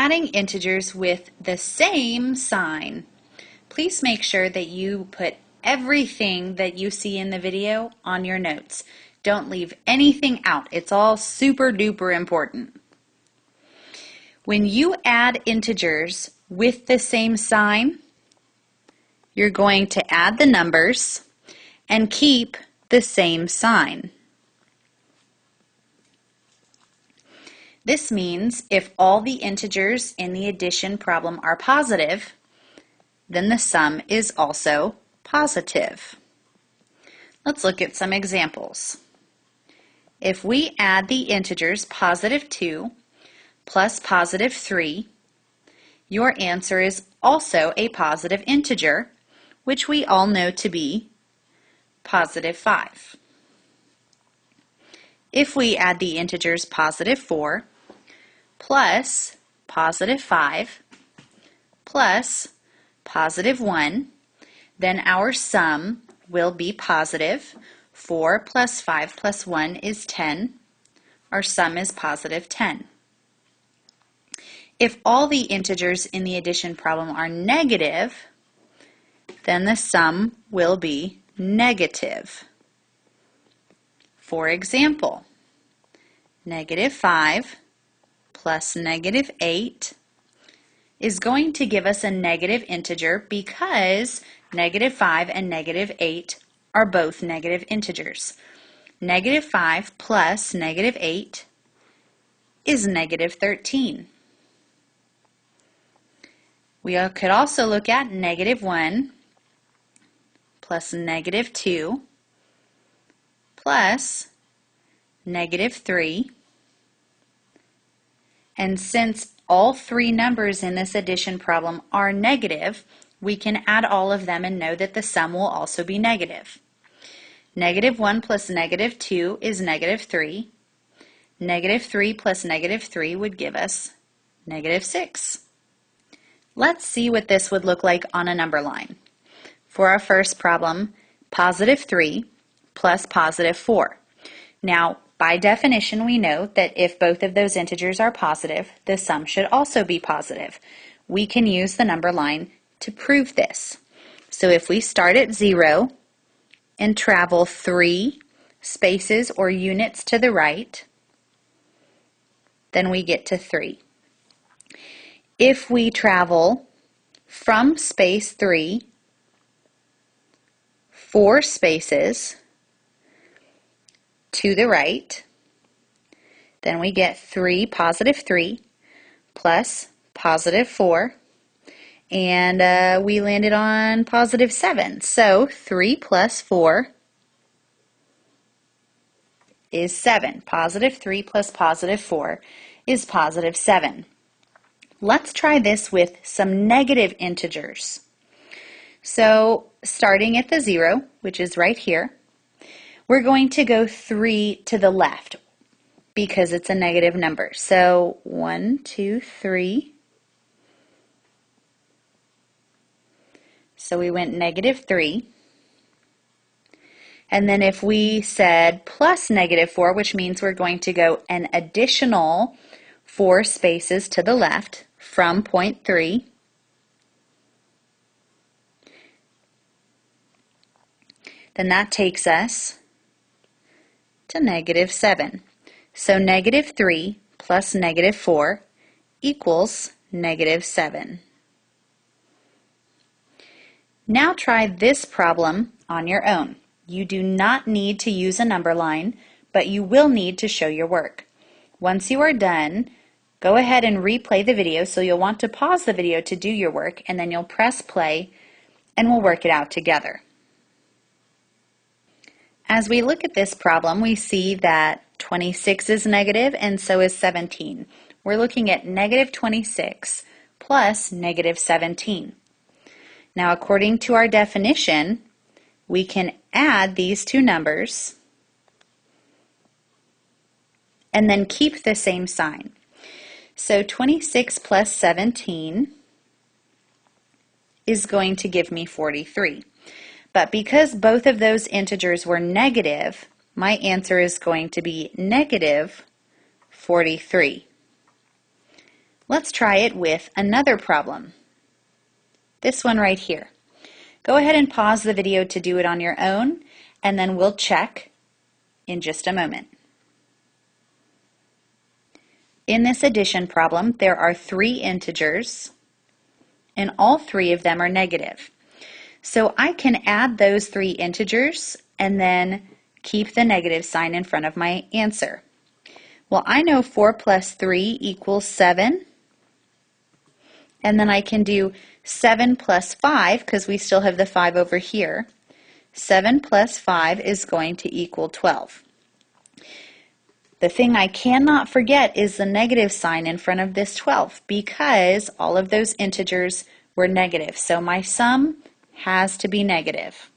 adding integers with the same sign, please make sure that you put everything that you see in the video on your notes. Don't leave anything out. It's all super duper important. When you add integers with the same sign, you're going to add the numbers and keep the same sign. This means if all the integers in the addition problem are positive, then the sum is also positive. Let's look at some examples. If we add the integers positive 2 plus positive 3, your answer is also a positive integer, which we all know to be positive 5. If we add the integers positive 4 plus positive 5 plus positive 1, then our sum will be positive. 4 plus 5 plus 1 is 10. Our sum is positive 10. If all the integers in the addition problem are negative, then the sum will be negative. For example, negative 5 plus negative 8 is going to give us a negative integer because negative 5 and negative 8 are both negative integers. Negative 5 plus negative 8 is negative 13. We could also look at negative 1 plus negative 2 plus negative 3. And since all three numbers in this addition problem are negative, we can add all of them and know that the sum will also be negative. Negative 1 plus negative 2 is negative 3. Negative 3 plus negative 3 would give us negative 6. Let's see what this would look like on a number line. For our first problem, positive 3 plus positive 4. Now, by definition, we know that if both of those integers are positive, the sum should also be positive. We can use the number line to prove this. So if we start at 0 and travel 3 spaces or units to the right, then we get to 3. If we travel from space 3 4 spaces to the right, then we get 3 positive 3 plus positive 4, and we landed on positive 7. So 3 plus 4 is 7. Positive 3 plus positive 4 is positive 7. Let's try this with some negative integers. So starting at the 0, which is right here, we're going to go 3 to the left because it's a negative number. So 1, 2, 3. So we went negative 3. And then if we said plus negative 4, which means we're going to go an additional 4 spaces to the left from point 3, then that takes us to negative 7. So negative 3 plus negative 4 equals negative 7. Now try this problem on your own. You do not need to use a number line, but you will need to show your work. Once you are done, go ahead and replay the video, so you'll want to pause the video to do your work, and then you'll press play and we'll work it out together. As we look at this problem, we see that 26 is negative and so is 17. We're looking at negative 26 plus negative 17. Now, according to our definition, we can add these two numbers and then keep the same sign. So 26 plus 17 is going to give me 43. But because both of those integers were negative, my answer is going to be negative 43. Let's try it with another problem. This one right here. Go ahead and pause the video to do it on your own, and then we'll check in just a moment. In this addition problem, there are 3 integers, and all 3 of them are negative. So I can add those 3 integers and then keep the negative sign in front of my answer. Well, I know 4 plus 3 equals 7. And then I can do 7 plus 5, because we still have the 5 over here. 7 plus 5 is going to equal 12. The thing I cannot forget is the negative sign in front of this 12, because all of those integers were negative. So my sum has to be negative.